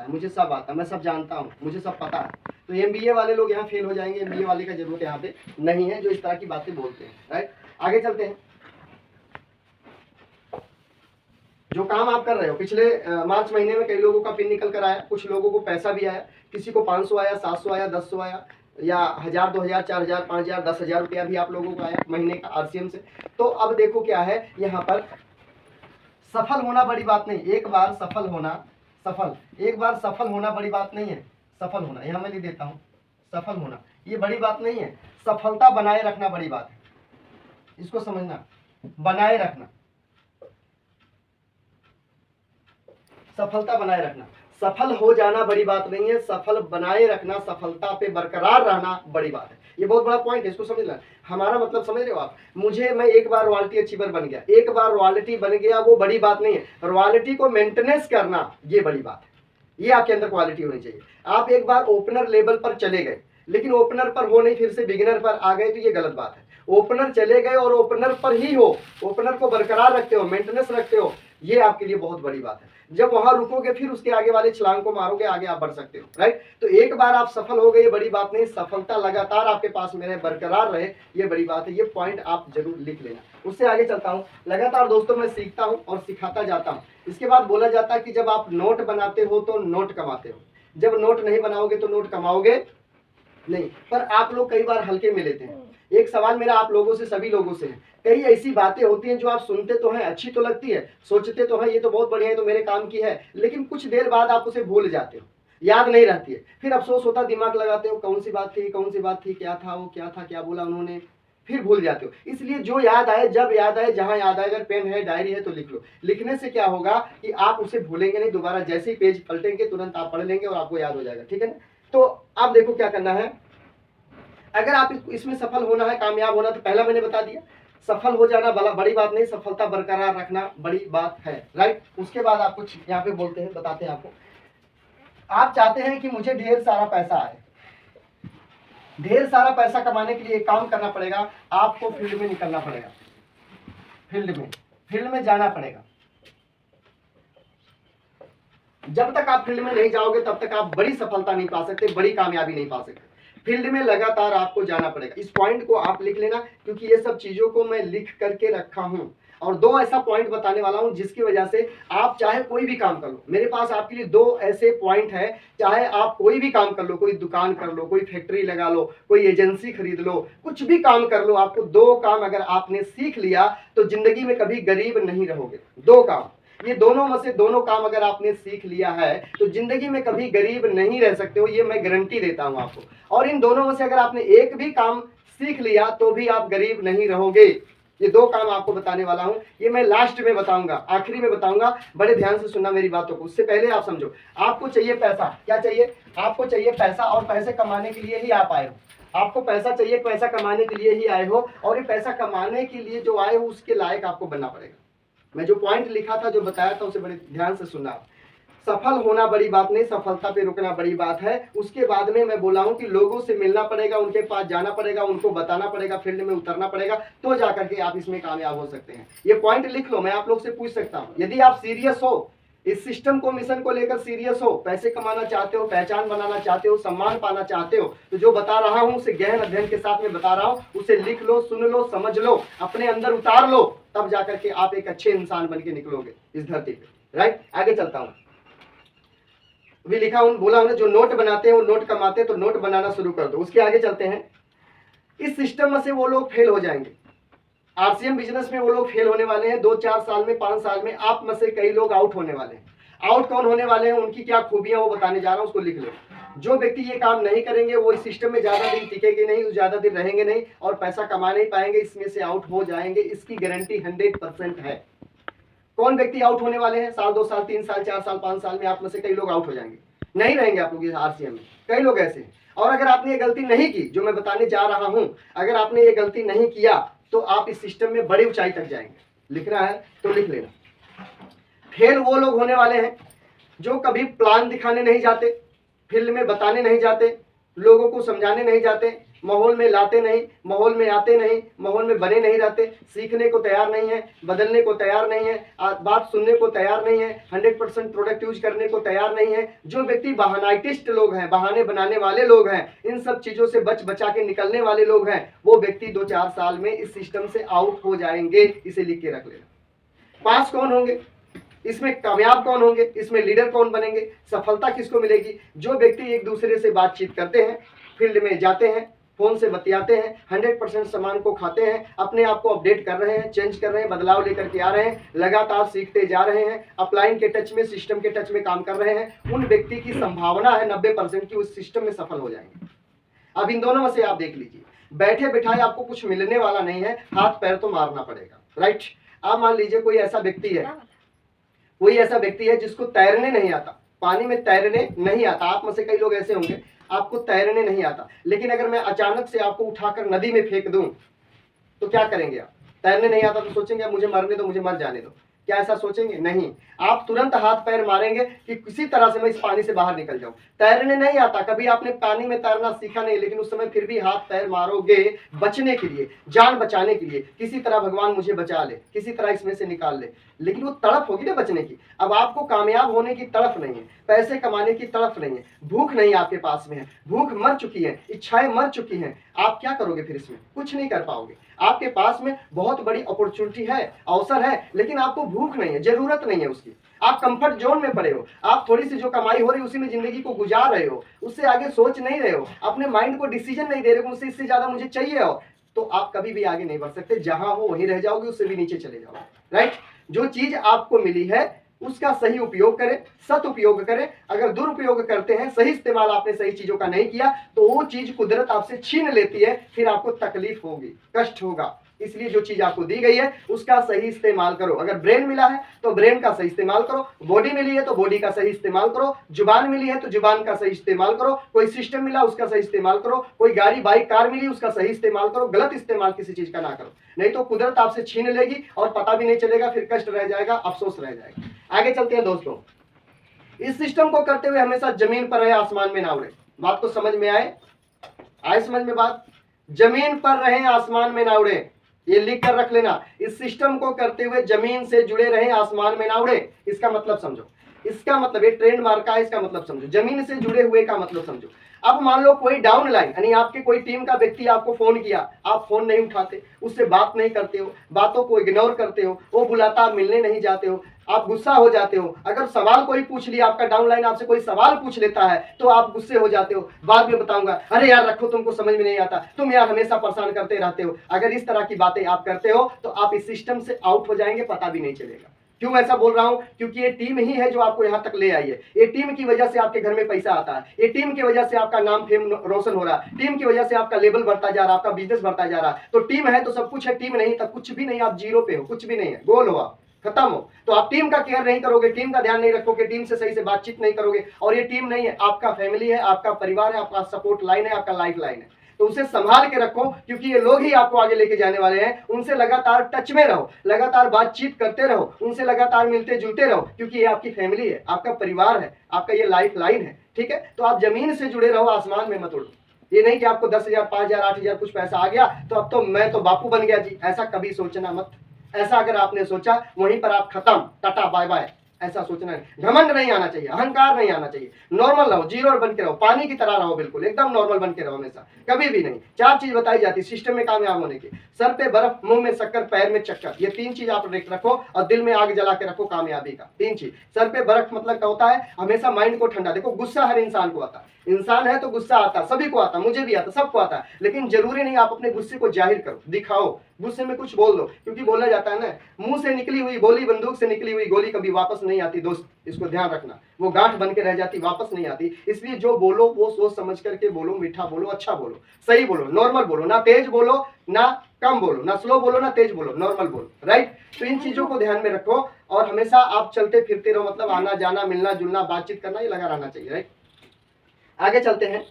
है, मुझे सब आता है, मैं सब जानता हूँ, मुझे सब पता है। तो एमबीए वाले लोग यहाँ फेल हो जाएंगे, एमबीए वाले का जरूरत यहाँ पे नहीं है जो इस तरह की बातें बोलते हैं। राइट, आगे चलते हैं। जो काम आप कर रहे हो, पिछले मार्च महीने में कई लोगों का पिन निकल कर आया, कुछ लोगों को पैसा भी आया, किसी को 500 आया, 700 आया, 1000 आया, या 1000, 2000, 4000, 5000, 10,000 रुपया भी आप लोगों को आया महीने का आरसीएम से। तो अब देखो क्या है यहाँ पर, सफल होना बड़ी बात नहीं, एक बार सफल होना, एक बार सफल होना बड़ी बात नहीं है। सफल होना यहाँ मैं लिख देता हूँ, सफल होना ये बड़ी बात नहीं है, सफलता बनाए रखना बड़ी बात है, इसको समझना। बनाए रखना, सफलता बनाए रखना, सफल हो जाना बड़ी बात नहीं है, सफल बनाए रखना, सफलता पे बरकरार रहना बड़ी बात है। ये बहुत बड़ा पॉइंट है, इसको समझना। हमारा मतलब समझ रहे हो आप, मैं एक बार रॉयल्टी अचीवर बन गया, एक बार रॉयल्टी बन गया वो बड़ी बात नहीं है, रॉयल्टी को मेंटेनेंस करना ये बड़ी बात है, ये आपके अंदर क्वालिटी होनी चाहिए। आप एक बार ओपनर लेवल पर चले गए, लेकिन ओपनर पर हो नहीं, फिर से बिगिनर पर आ गए, तो ये गलत बात है। ओपनर चले गए और ओपनर पर ही हो, ओपनर को बरकरार रखते हो, मेंटेनेंस रखते हो, ये आपके लिए बहुत बड़ी बात है। जब वहां रुकोगे फिर उसके आगे वाले छलांग को मारोगे, आगे आप बढ़ सकते हो। राइट, तो एक बार आप सफल हो गए ये बड़ी बात नहीं, सफलता लगातार आपके पास में रहे, बरकरार रहे, ये बड़ी बात है। ये पॉइंट आप जरूर लिख लेना। उससे आगे चलता हूँ। लगातार दोस्तों मैं सीखता हूँ और सिखाता जाता हूँ। इसके बाद बोला जाता है कि जब आप नोट बनाते हो तो नोट कमाते हो, जब नोट नहीं बनाओगे तो नोट कमाओगे नहीं। पर आप लोग कई बार हल्के में लेते हैं। एक सवाल मेरा आप लोगों से, सभी लोगों से है, कई ऐसी बातें होती हैं जो आप सुनते तो हैं, अच्छी तो लगती है, सोचते तो हैं ये तो बहुत बढ़िया है, तो मेरे काम की है, लेकिन कुछ देर बाद आप उसे भूल जाते हो, याद नहीं रहती है। फिर अफसोस होता, दिमाग लगाते हो कौन सी बात थी, कौन सी बात थी, क्या था वो, क्या था, क्या बोला उन्होंने, फिर भूल जाते हो। इसलिए जो याद आए, जब याद आए, जहां याद आए, अगर पेन है, डायरी है तो लिख लो। लिखने से क्या होगा कि आप उसे भूलेंगे नहीं, दोबारा जैसे ही पेज पलटेंगे तुरंत आप पढ़ लेंगे और आपको याद हो जाएगा। ठीक है ना। तो आप देखो क्या करना है, अगर आप इसमें सफल होना है, कामयाब होना, तो पहला मैंने बता दिया, सफल हो जाना बड़ी बात नहीं, सफलता बरकरार रखना बड़ी बात है। राइट, उसके बाद आप कुछ यहाँ पे बोलते हैं, बताते हैं आपको। आप चाहते हैं कि मुझे ढेर सारा पैसा आए, ढेर सारा पैसा कमाने के लिए एक काम करना पड़ेगा, आपको फील्ड में निकलना पड़ेगा, फील्ड में जाना पड़ेगा। जब तक आप फील्ड में नहीं जाओगे तब तक आप बड़ी सफलता नहीं पा सकते, बड़ी कामयाबी नहीं पा सकते। फील्ड में लगातार आपको जाना पड़ेगा। इस पॉइंट को आप लिख लेना, क्योंकि ये सब चीजों को मैं लिख करके रखा हूं, और दो ऐसा पॉइंट बताने वाला हूं जिसकी वजह से आप चाहे कोई भी काम कर लो। मेरे पास आपके लिए दो ऐसे पॉइंट है, चाहे आप कोई भी काम कर लो, कोई दुकान कर लो, कोई फैक्ट्री लगा लो, कोई एजेंसी खरीद लो, कुछ भी काम कर लो, आपको दो काम अगर आपने सीख लिया तो जिंदगी में कभी गरीब नहीं रहोगे। दो काम, ये दोनों में से दोनों काम अगर आपने सीख लिया है तो जिंदगी में कभी गरीब नहीं रह सकते हो, ये मैं गारंटी देता हूं आपको। और इन दोनों में से अगर आपने एक भी काम सीख लिया तो भी आप गरीब नहीं रहोगे। ये दो काम आपको बताने वाला हूं, ये मैं लास्ट में बताऊंगा, आखिरी में बताऊंगा, बड़े ध्यान से सुनना मेरी बातों को। उससे पहले आप समझो, आपको चाहिए पैसा। क्या चाहिए? आपको चाहिए पैसा, और पैसे कमाने के लिए ही आप आए हो। आपको पैसा चाहिए, पैसा कमाने के लिए ही आए हो, और ये पैसा कमाने के लिए जो आए हो उसके लायक आपको बनना पड़ेगा। मैं जो पॉइंट लिखा था, जो बताया था, उसे बड़े ध्यान से सुनना। सफल होना बड़ी बात नहीं, सफलता पे रुकना बड़ी बात है। उसके बाद में मैं बोला हूं कि लोगों से मिलना पड़ेगा, उनके पास जाना पड़ेगा, उनको बताना पड़ेगा, फील्ड में उतरना पड़ेगा, तो जाकर के आप इसमें कामयाब हो सकते हैं। ये पॉइंट लिख लो, मैं आप लोग से पूछ सकता हूं, यदि आप सीरियस हो, इस सिस्टम को, मिशन को लेकर सीरियस हो, पैसे कमाना चाहते हो, पहचान बनाना चाहते हो, सम्मान पाना चाहते हो, तो जो बता रहा हूं उसे गहन अध्ययन के साथ में बता रहा हूं, उसे लिख लो, सुन लो, समझ लो, अपने अंदर उतार लो, तब जाकर के आप एक अच्छे इंसान बन के निकलोगे इस धरती पे। राइट, आगे चलता हूं। भी लिखा हूं, बोला हूं, जो नोट बनाते हैं वो नोट कमाते हैं, तो नोट बनाना शुरू कर दो। उसके आगे चलते हैं। इस सिस्टम में से वो लोग फेल हो जाएंगे, आरसीएम बिजनेस में वो लोग फेल होने वाले हैं। 2-4 साल में, 5 साल में आप में से कई लोग आउट होने वाले हैं। आउट कौन होने वाले हैं, उनकी क्या खूबियां वो बताने जा रहा हूं, उसको लिख लो। जो व्यक्ति ये काम नहीं करेंगे वो इस सिस्टम में ज्यादा दिन टिकेंगे नहीं, ज्यादा दिन रहेंगे नहीं, और पैसा कमा नहीं पाएंगे, इसमें से आउट हो जाएंगे, इसकी गारंटी 100% है। कौन व्यक्ति आउट होने वाले हैं? साल, 2 साल, 3 साल, 4 साल, 5 साल में आप में से कई लोग आउट हो जाएंगे, नहीं रहेंगे आप लोग इस आरसीएम में। कई लोग ऐसे हैं। और अगर आपने ये गलती नहीं की जो मैं बताने जा रहा हूं, अगर आपने ये गलती नहीं किया तो आप इस सिस्टम में बड़ी ऊंचाई तक जाएंगे। लिखना है तो लिख लेना। फेल वो लोग होने वाले हैं जो कभी प्लान दिखाने नहीं जाते, फील्ड में बताने नहीं जाते, लोगों को समझाने नहीं जाते, माहौल में लाते नहीं, माहौल में आते नहीं, माहौल में बने नहीं रहते, सीखने को तैयार नहीं है, बदलने को तैयार नहीं है, बात सुनने को तैयार नहीं है, 100% प्रोडक्ट यूज करने को तैयार नहीं है। जो व्यक्ति बहानाइटिस्ट लोग हैं, बहाने बनाने वाले लोग हैं, इन सब चीजों से बच बचा के निकलने वाले लोग हैं, वो व्यक्ति 2-4 साल में इस सिस्टम से आउट हो जाएंगे। इसे लिख के रख लेना। पास कौन होंगे, इसमें कामयाब कौन होंगे, इसमें लीडर कौन बनेंगे, सफलता किसको मिलेगी? जो व्यक्ति एक दूसरे से बातचीत करते हैं, फील्ड में जाते हैं, फोन से बतियाते हैं, 100% सामान को खाते हैं, अपने आप को अपडेट कर रहे हैं, चेंज कर रहे हैं, बदलाव लेकर के आ रहे हैं, लगातार सीखते जा रहे हैं, अपलाइन के टच में, सिस्टम के टच में काम कर रहे हैं, उन व्यक्ति की संभावना है 90% की उस सिस्टम में सफल हो जाएंगे। अब इन दोनों में से आप देख लीजिए, बैठे बिठाए आपको कुछ मिलने वाला नहीं है, हाथ पैर तो मारना पड़ेगा, राइट। आप मान लीजिए कोई ऐसा व्यक्ति है जिसको तैरने नहीं आता, पानी में तैरने नहीं आता। आप में से कई लोग ऐसे होंगे आपको तैरने नहीं आता, लेकिन अगर मैं अचानक से आपको उठाकर नदी में फेंक दूं तो क्या करेंगे आप? तैरने नहीं आता तो सोचेंगे मुझे मरने दो, मुझे मर जाने दो, क्या ऐसा सोचेंगे? नहीं, आप तुरंत हाथ पैर मारेंगे कि किसी तरह से मैं इस पानी से बाहर निकल जाऊं। तैरने नहीं आता, कभी आपने पानी में तैरना सीखा नहीं, लेकिन उस समय फिर भी हाथ पैर मारोगे बचने के लिए, जान बचाने के लिए, किसी तरह भगवान मुझे बचा ले, किसी तरह इसमें से निकाल ले, लेकिन वो तड़प होगी ना बचने की। अब आपको कामयाब होने की तड़प नहीं है, पैसे कमाने की तड़प नहीं है, भूख नहीं आपके पास में है, भूख मर चुकी है, इच्छाएं मर चुकी हैं, आप क्या करोगे फिर? इसमें कुछ नहीं कर पाओगे। आपके पास में बहुत बड़ी अपॉर्चुनिटी है, अवसर है, लेकिन आपको भूख नहीं है, जरूरत नहीं है उसकी। आप कंफर्ट जोन में पड़े हो, आप थोड़ी सी जो कमाई हो रही है उसी में जिंदगी को गुजार रहे हो, उससे आगे सोच नहीं रहे हो, अपने माइंड को डिसीजन नहीं दे रहे हो मुझसे इससे ज्यादा मुझे चाहिए हो, तो आप कभी भी आगे नहीं बढ़ सकते। जहां हो वहीं रह जाओगे, उससे भी नीचे चले जाओगे, राइट। जो चीज आपको मिली है उसका सही उपयोग करें, सदुपयोग करें। अगर दुरुपयोग करते हैं, सही इस्तेमाल आपने सही चीजों का नहीं किया, तो वो चीज कुदरत आपसे छीन लेती है, फिर आपको तकलीफ होगी, कष्ट होगा। इसलिए जो चीज आपको दी गई है उसका सही इस्तेमाल करो। अगर ब्रेन मिला है तो ब्रेन का सही इस्तेमाल करो, बॉडी मिली है तो बॉडी का सही इस्तेमाल करो, जुबान मिली है तो जुबान का सही इस्तेमाल करो, कोई सिस्टम मिला उसका सही इस्तेमाल करो, कोई गाड़ी बाइक कार मिली उसका सही इस्तेमाल करो। गलत इस्तेमाल किसी चीज का ना करो, नहीं तो कुदरत आपसे छीन लेगी और पता भी नहीं चलेगा, फिर कष्ट रह जाएगा, अफसोस रह जाएगा। आगे चलते हैं दोस्तों। इस सिस्टम को करते हुए हमेशा जमीन पर रहे, आसमान में ना उड़े। बात को समझ में आए समझ में बात? जमीन पर रहे, आसमान में ना उड़े, ये लिख कर रख लेना। इस सिस्टम को करते हुए जमीन से जुड़े रहे, आसमान में ना उड़े। इसका मतलब समझो, इसका मतलब ये ट्रेंड मार्का है, इसका मतलब समझो, जमीन से जुड़े हुए का मतलब समझो। अब मान लो कोई डाउन लाइन यानी आपके कोई टीम का व्यक्ति आपको फोन किया, आप फोन नहीं उठाते, उससे बात नहीं करते हो, बातों को इग्नोर करते हो, वो बुलाता आप मिलने नहीं जाते हो, आप गुस्सा हो जाते हो। अगर सवाल कोई पूछ लिया, आपका डाउन लाइन आपसे कोई सवाल पूछ लेता है तो आप गुस्से हो जाते हो, बाद में बताऊंगा, अरे यार रखो, तुमको समझ में नहीं आता, तुम यार हमेशा परेशान करते रहते हो। अगर इस तरह की बातें आप करते हो तो आप इस सिस्टम से आउट हो जाएंगे, पता भी नहीं चलेगा। क्यों ऐसा बोल रहा हूं? क्योंकि ये टीम ही है जो आपको यहां तक ले आई है। ये टीम की वजह से आपके घर में पैसा आता है, ये टीम की वजह से आपका नाम फेम रोशन हो रहा है, टीम की वजह से आपका लेवल बढ़ता जा रहा है, आपका बिजनेस बढ़ता जा रहा है। तो टीम है तो सब कुछ है, टीम नहीं तब कुछ भी नहीं, आप जीरो पे हो, कुछ भी नहीं है, गोल हो, आप खत्म हो। तो आप टीम का केयर नहीं करोगे, टीम का ध्यान नहीं रखोगे, टीम से सही से बातचीत नहीं करोगे, और ये टीम नहीं है, आपका फैमिली है, आपका परिवार है, आपका सपोर्ट लाइन है, आपका लाइफ लाइन है। तो उसे संभाल के रखो, क्योंकि ये लोग ही आपको आगे लेके जाने वाले हैं। उनसे लगातार टच में रहो, लगातार बातचीत करते रहो, उनसे लगातार मिलते जुलते रहो, क्योंकि ये आपकी फैमिली है, आपका परिवार है, आपका ये लाइफ लाइन है, ठीक है। तो आप जमीन से जुड़े रहो, आसमान में मत उड़ो। ये नहीं कि आपको 10,000 5,000 8,000 कुछ पैसा आ गया तो अब तो मैं तो बापू बन गया जी, ऐसा कभी सोचना मत। ऐसा अगर आपने सोचा वहीं पर आप खत्म, टाटा बाय बाय, ऐसा सोचना नहीं। घमंड नहीं आना चाहिए, अहंकार नहीं आना चाहिए, नॉर्मल रहो, जीरो बन के रहो, पानी की तरह रहो, बिल्कुल एकदम नॉर्मल बन के रहो हमेशा, कभी भी नहीं। 4 चीज बताई जाती है सिस्टम में कामयाब होने की: सर पे बर्फ, मुंह में शक्कर, पैर में चक्कर। ये 3 चीज आप रखो और दिल में आग जला के रखो कामयाबी का। 3 चीज। सर पे बर्फ मतलब क्या होता है? हमेशा माइंड को ठंडा। देखो गुस्सा हर इंसान को आता है, इंसान है तो गुस्सा आता है, सभी को आता, मुझे भी आता, सबको आता है, लेकिन जरूरी नहीं आप अपने गुस्से को जाहिर करो, दिखाओ, गुस्से में कुछ बोल दो, क्योंकि बोला जाता है ना, मुंह से निकली हुई बोली, बंदूक से निकली हुई गोली कभी वापस नहीं आती दोस्त, इसको ध्यान रखना। वो गांठ बन के रह जाती, वापस नहीं आती। इसलिए जो बोलो वो सोच समझ करके बोलो, मीठा बोलो, अच्छा बोलो, सही बोलो, नॉर्मल बोलो, ना तेज बोलो ना कम बोलो, ना स्लो बोलो ना तेज बोलो, नॉर्मल बोलो, राइट। तो इन चीजों को ध्यान में रखो और हमेशा आप चलते फिरते रहो, मतलब आना जाना, मिलना जुलना, बातचीत करना, ये लगा रहना चाहिए, राइट। आगे चलते हैं।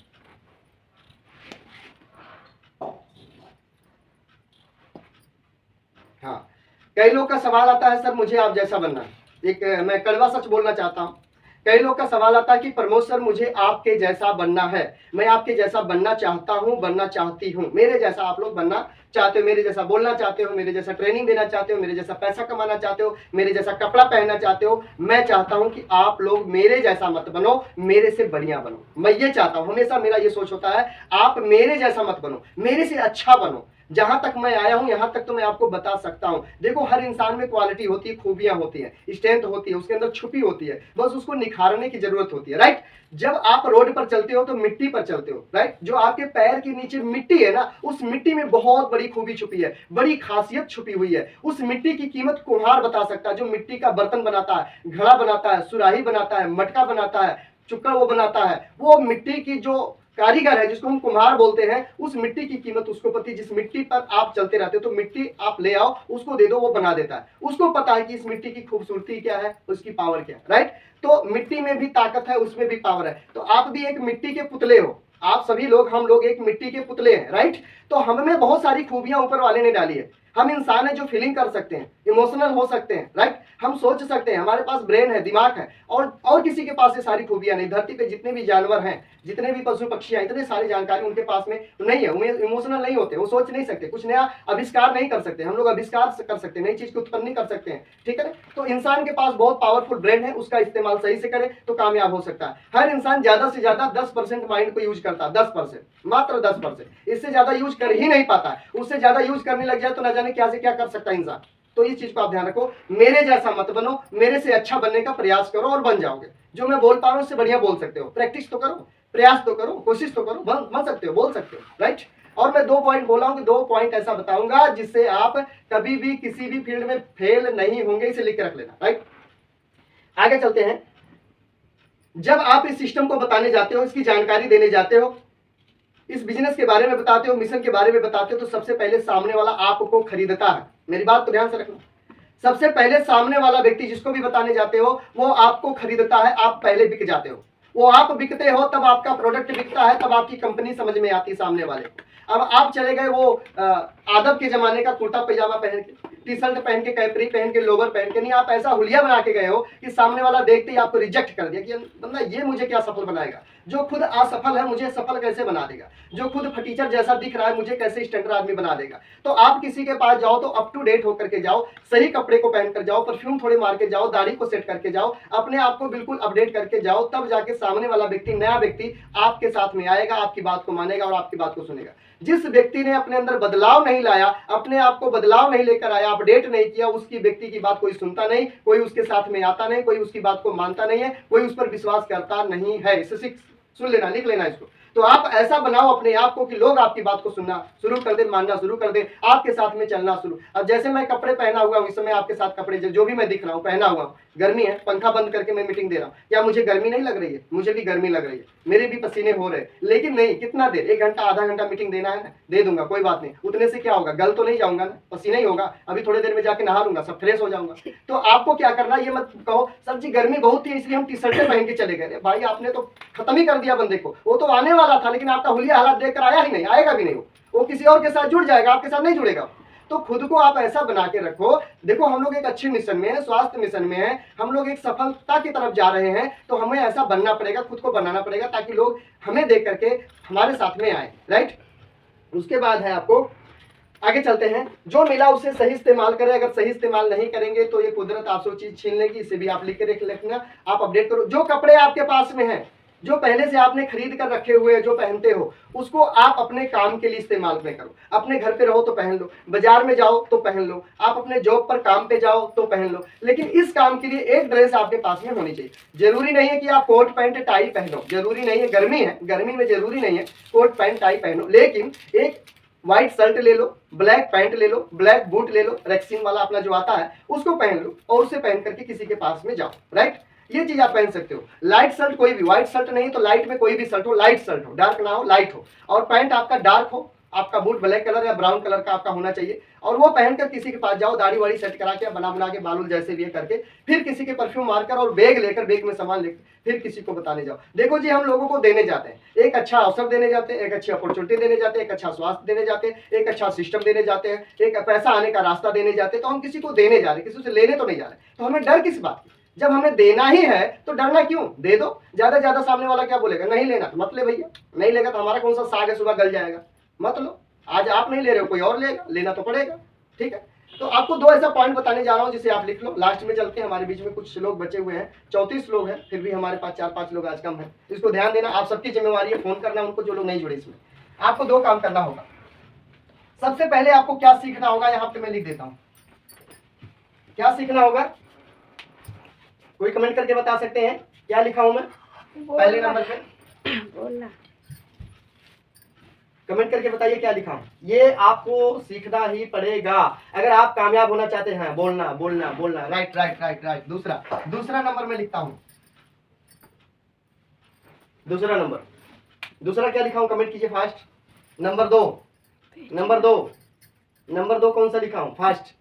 हाँ, कई लोग का सवाल आता है, सर मुझे आप जैसा बनना है। एक मैं कड़वा सच बोलना चाहता हूँ, कई लोग का सवाल आता है कि प्रमोद सर मुझे आपके जैसा बनना है, मैं आपके जैसा बनना चाहता हूं, बनना चाहती हूं, मेरे जैसा आप लोग बनना चाहते हो, मेरे जैसा बोलना चाहते हो, मेरे जैसा ट्रेनिंग देना चाहते हो, मेरे जैसा पैसा कमाना चाहते हो, मेरे जैसा कपड़ा पहनना चाहते हो। मैं चाहता हूं कि आप लोग मेरे जैसा मत बनो, मेरे से बढ़िया बनो। मैं ये चाहता हूं, हमेशा मेरा ये सोच होता है, आप मेरे जैसा मत बनो, मेरे से अच्छा बनो। जहां तक मैं आया हूं यहां तक तो मैं आपको बता सकता हूं। देखो हर इंसान में क्वालिटी होती है, खूबियां होती है, स्ट्रेंथ होती है, उसके अंदर छुपी होती है, बस उसको निखारने की जरूरत होती है। राइट, जब आप रोड पर चलते हो तो मिट्टी पर चलते हो। राइट, जो आपके पैर के नीचे मिट्टी है ना, उस मिट्टी में बहुत बड़ी खूबी छुपी है, बड़ी खासियत छुपी हुई है। उस मिट्टी की कीमत कुम्हार बता सकता है, जो मिट्टी का बर्तन बनाता है, घड़ा बनाता है, सुराही बनाता है, मटका बनाता है, चुक्कड़ वो बनाता है, वो मिट्टी की जो कारीगर है जिसको हम कुम्हार बोलते हैं, उस मिट्टी की कीमत उसको पता है। जिस मिट्टी पर आप चलते रहते हो तो मिट्टी आप ले आओ, उसको दे दो, वो बना देता है। उसको पता है कि इस मिट्टी की खूबसूरती क्या है, उसकी पावर क्या है। राइट, तो मिट्टी में भी ताकत है, उसमें भी पावर है। तो आप भी एक मिट्टी के पुतले हो, आप सभी लोग, हम लोग एक मिट्टी के पुतले हैं। राइट, तो हमें बहुत सारी खूबियां ऊपर वाले ने डाली है। हम इंसान है जो फीलिंग कर सकते हैं, इमोशनल हो सकते हैं। राइट, हम सोच सकते हैं, हमारे पास ब्रेन है, दिमाग है, और किसी के पास ये सारी खूबियां नहीं। धरती पे जितने भी जानवर हैं, जितने भी पशु पक्षी हैं, इतने सारी जानकारी उनके पास में नहीं है, उन्हें इमोशनल नहीं होते, वो सोच नहीं सकते, कुछ नया आविष्कार नहीं कर सकते। हम लोग आविष्कार कर सकते हैं, नई चीज को उत्पन्न नहीं कर सकते हैं। ठीक है, तो इंसान के पास बहुत पावरफुल ब्रेन है, उसका इस्तेमाल सही से करे तो कामयाब हो सकता है। हर इंसान ज्यादा से ज्यादा 10% माइंड को यूज करता है, 10%, मात्र 10%, इससे ज्यादा यूज कर ही नहीं पाता है। उससे ज्यादा यूज करने लग जाए तो ना जाने क्या से क्या कर सकता है इंसान। तो इस चीज को आप ध्यान रखो, मेरे जैसा मत बनो, मेरे से अच्छा बनने का प्रयास करो और बन जाओगे। जो मैं बोल पा रहा हूं उससे बढ़िया बोल सकते हो। प्रैक्टिस तो करो, प्रयास तो करो, कोशिश तो करो, बन सकते हो, बोल सकते हो। राइट, और मैं 2 पॉइंट बोला हूं कि 2 पॉइंट ऐसा बताऊंगा जिससे आप कभी भी किसी भी फील्ड में फेल नहीं होंगे, इसे लिख के रख लेना। राइट, आगे चलते हैं। जब आप इस सिस्टम को बताने जाते हो, इसकी जानकारी देने जाते हो, इस बिजनेस के बारे में बताते हो, मिशन के बारे में बताते हो, तो सबसे पहले सामने वाला आपको खरीदता है। मेरी बात को ध्यान से रखना, सबसे पहले सामने वाला व्यक्ति जिसको भी बताने जाते हो वो आपको खरीदता है, आप पहले बिक जाते हो। वो आप बिकते हो तब आपका प्रोडक्ट बिकता है, तब आपकी कंपनी समझ में आती है सामने वाले को। अब आप चले गए वो आदब के जमाने का कुर्ता पैजामा पहन के, टी शर्ट पहन के, कैपरी पहन के, लोवर पहन के, नहीं, आप ऐसा हुलिया बना के गए हो कि सामने वाला देखते ही आपको रिजेक्ट कर दिया कि बंदा ये मुझे क्या सफल बनाएगा, जो खुद असफल है मुझे सफल कैसे बना देगा, जो खुद फटीचर जैसा दिख रहा है मुझे कैसे स्टैंडर्ड आदमी बना देगा। तो आप किसी के पास जाओ तो अप टू डेट होकर के जाओ, सही कपड़े को पहन कर जाओ, परफ्यूम थोड़े मार के जाओ, दाढ़ी को सेट करके जाओ, अपने आप को बिल्कुल अपडेट करके जाओ, तब जाके सामने वाला व्यक्ति, नया व्यक्ति आपके साथ में आएगा, आपकी बात को मानेगा और आपकी बात को सुनेगा। जिस व्यक्ति ने अपने अंदर बदलाव नहीं लाया, अपने आप को बदलाव नहीं लेकर आया, अपडेट नहीं किया, उसकी व्यक्ति की बात कोई सुनता नहीं, कोई उसके साथ में आता नहीं, कोई उसकी बात को मानता नहीं है, कोई उस पर विश्वास करता नहीं है। इसे सुन लेना, लिख लेना इसको। तो आप ऐसा बनाओ अपने आप को कि लोग आपकी बात को सुनना शुरू कर दे, मानना शुरू कर दे, आपके साथ में चलना शुरू। अब जैसे मैं कपड़े पहना हुआ हूं इस समय, आपके साथ कपड़े जो भी मैं दिख रहा हूं पहना हुआ हूं, गर्मी है, पंखा बंद करके मैं मीटिंग दे रहा हूं, क्या मुझे गर्मी नहीं लग रही है? मुझे भी गर्मी लग रही है, मेरे भी पसीने हो रहे हैं, लेकिन नहीं, कितना देर, 1 घंटा आधा घंटा मीटिंग देना है ना, दे दूंगा, कोई बात नहीं। उतने से क्या होगा, गल तो नहीं जाऊंगा ना, पसीना ही होगा, अभी थोड़ी देर में जाके नहा लूंगा, सब फ्रेश हो जाऊंगा। तो आपको क्या करना, ये मत कहो सर जी गर्मी बहुत थी इसलिए हम टी शर्टें पहन के चले गए। भाई आपने तो खत्म ही कर दिया बंदे को, वो तो आने वाला था लेकिन आपका हुलिया हालात देखकर आया ही नहीं, आएगा भी नहीं, वो किसी और के साथ जुड़ जाएगा, आपके साथ नहीं जुड़ेगा। तो खुद को आप ऐसा बना के रखो। देखो हम लोग एक अच्छे मिशन में है, स्वास्थ्य मिशन में है, हम लोग एक सफलता की तरफ जा रहे हैं, तो हमें ऐसा बनना पड़ेगा, खुद को बनाना पड़ेगा, ताकि लोग हमें देख करके हमारे साथ में आए। राइट, उसके बाद है आपको आगे चलते हैं, जो मिला उसे सही इस्तेमाल करें। अगर सही इस्तेमाल नहीं करेंगे तो ये कुदरत आपसे चीज छीन लेगी, इसे भी आप लिख के रखना, आप अपडेट करो। जो कपड़े आपके पास में हैं, जो पहले से आपने खरीद कर रखे हुए हैं, जो पहनते हो, उसको आप अपने काम के लिए इस्तेमाल में करो। अपने घर पे रहो तो पहन लो, बाजार में जाओ तो पहन लो, आप अपने जॉब पर काम पे जाओ तो पहन लो, लेकिन इस काम के लिए एक ड्रेस आपके पास में होनी चाहिए। जरूरी नहीं है कि आप कोट पैंट टाई पहनो, जरूरी नहीं है, गर्मी है, गर्मी में जरूरी नहीं है कोट पैंट टाई पहनो, लेकिन एक व्हाइट शर्ट ले लो, ब्लैक पैंट ले लो, ब्लैक बूट ले लो, रेक्सिन वाला अपना जो आता है उसको पहन लो और उसे पहन करके किसी के पास में जाओ। राइट, ये चीज आप पहन सकते हो। लाइट शर्ट कोई भी, व्हाइट शर्ट नहीं तो लाइट में कोई भी शर्ट हो, लाइट शर्ट हो, डार्क ना हो, लाइट हो, और पैंट आपका डार्क हो, आपका बूट ब्लैक कलर या ब्राउन कलर का आपका होना चाहिए, और वो पहनकर किसी के पास जाओ, दाढ़ी वाड़ी सेट करा के, बना बना के, बालूल जैसे भी करके, फिर किसी के परफ्यूम मारकर और बैग लेकर, बैग में सामान लेकर फिर किसी को बताने जाओ। देखो जी, हम लोगों को देने जाते हैं, एक अच्छा अवसर देने जाते हैं, एक अच्छी अपॉर्चुनिटी देने जाते हैं, एक अच्छा स्वास्थ्य देने जाते हैं, एक अच्छा सिस्टम देने जाते हैं, एक पैसा आने का रास्ता देने जाते हैं, तो हम किसी को देने जा रहे हैं, किसी से लेने तो नहीं जा रहे। तो हमें डर किस बात की? जब हमें देना ही है तो डरना क्यों, दे दो। ज्यादा ज्यादा सामने वाला क्या बोलेगा, नहीं लेना तो मत ले भैया, नहीं लेगा तो हमारा कौन सा साग है सुबह गल जाएगा, मत लो। आज आप नहीं ले रहे हो, कोई और लेगा, लेना तो पड़ेगा। ठीक है, तो आपको दो ऐसा पॉइंट बताने जा रहा हूं जिसे आप लिख लो। लास्ट में चलते हैं, हमारे बीच में कुछ लोग बचे हुए हैं, 34 लोग हैं, फिर भी हमारे पास 4-5 लोग आज कम है। इसको ध्यान देना, आप सबकी जिम्मेवारी है, फोन करना उनको जो लोग नहीं जुड़े इसमें। आपको दो काम करना होगा। सबसे पहले आपको क्या सीखना होगा, यहाँ पे मैं लिख देता हूं, क्या सीखना होगा, कोई कमेंट करके बता सकते हैं क्या लिखा हूं मैं पहले नंबर पे, बोलना, कमेंट करके बताइए क्या लिखा हूं। ये आपको सीखना ही पड़ेगा अगर आप कामयाब होना चाहते हैं। बोलना बोलना बोलना, राइट राइट राइट राइट। दूसरा नंबर में लिखता हूं, दूसरा नंबर, दूसरा क्या लिखा हूं, कमेंट कीजिए फास्ट। नंबर दो कौन सा लिखा हूं, फास्ट।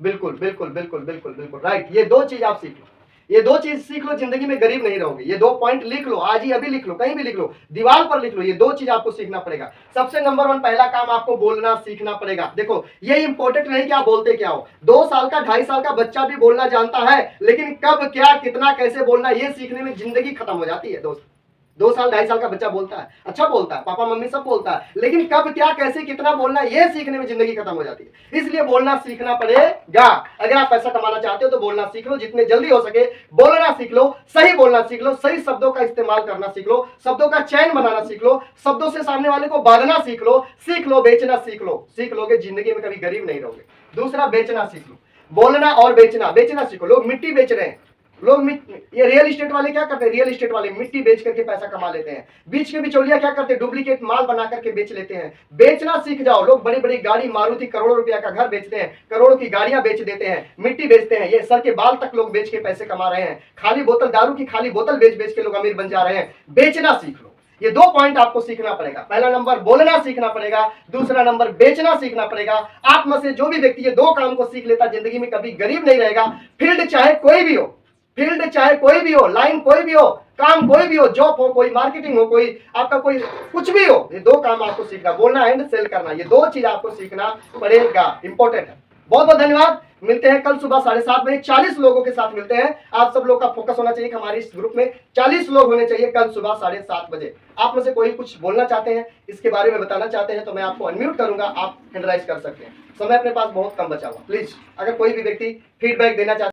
बिल्कुल बिल्कुल बिल्कुल बिल्कुल बिल्कुल राइट। ये दो चीज आप सीख लो, ये दो चीज सीख लो, जिंदगी में गरीब नहीं रहोगे। ये 2 पॉइंट लिख लो, आज ही अभी लिख लो, कहीं भी लिख लो, दीवार पर लिख लो, ये 2 चीज आपको सीखना पड़ेगा। सबसे नंबर 1 पहला काम, आपको बोलना सीखना पड़ेगा। देखो ये इंपॉर्टेंट नहीं कि आप बोलते क्या हो, 2 साल का 2.5 साल का बच्चा भी बोलना जानता है, लेकिन कब क्या कितना कैसे बोलना ये सीखने में जिंदगी खत्म हो जाती है दोस्त। 2 साल 2.5 साल का बच्चा बोलता है, अच्छा बोलता है, पापा मम्मी सब बोलता है, लेकिन कब क्या कैसे कितना बोलना ये सीखने में जिंदगी खत्म हो जाती है। इसलिए बोलना सीखना पड़ेगा। अगर आप पैसा कमाना चाहते हो तो बोलना सीख लो, जितने जल्दी हो सके बोलना सीख लो, सही बोलना सीख लो, सही शब्दों का इस्तेमाल करना सीख लो, शब्दों का चयन बनाना सीख लो, शब्दों से सामने वाले को बांधना सीख लो, बेचना सीख लो। सीख लोगे जिंदगी में कभी गरीब नहीं रहोगे। दूसरा, बेचना सीख लो, बोलना और बेचना सीखो। लोग मिट्टी बेच रहे हैं, ये रियल एस्टेट वाले क्या करते हैं, रियल एस्टेट वाले मिट्टी बेच करके पैसा कमा लेते हैं। बीच के बिचौलिया क्या करते हैं, डुप्लीकेट माल बना करके बेच लेते हैं। बेचना सीख जाओ। लोग बड़ी बड़ी गाड़ी, मारुति, करोड़ों रुपया का घर बेचते हैं, करोड़ों की गाड़ियां बेच देते हैं, मिट्टी बेचते हैं, ये सर के बाल तक लोग बेच के पैसे कमा रहे हैं। खाली बोतल, दारू की खाली बोतल बेच बेच के लोग अमीर बन जा रहे हैं। बेचना सीख लो। ये 2 पॉइंट आपको सीखना पड़ेगा। पहला नंबर बोलना सीखना पड़ेगा, दूसरा नंबर बेचना सीखना पड़ेगा। आप में से जो भी व्यक्ति ये 2 काम को सीख लेता जिंदगी में कभी गरीब नहीं रहेगा। फील्ड चाहे कोई भी हो, फील्ड चाहे कोई भी हो, लाइन कोई भी हो, काम कोई भी हो, जॉब हो, कोई मार्केटिंग हो, कोई आपका कोई कुछ भी हो, ये 2 काम आपको सीखना, बोलना एंड सेल करना। ये 2 चीज आपको सीखना पड़ेगा, इंपॉर्टेंट है। बहुत बहुत धन्यवाद। मिलते हैं कल सुबह 7:30 बजे, 40 लोगों के साथ मिलते हैं। आप सब लोग का फोकस होना चाहिए कि हमारे इस ग्रुप में 40 लोग होने चाहिए कल सुबह 7:30 बजे। आप में से कोई कुछ बोलना चाहते हैं, इसके बारे में बताना चाहते हैं तो मैं आपको अनम्यूट करूंगा, आप हैंड राइज कर सकते हैं। समय अपने पास बहुत कम बचा हुआ। प्लीज अगर कोई भी व्यक्ति फीडबैक देना चाहते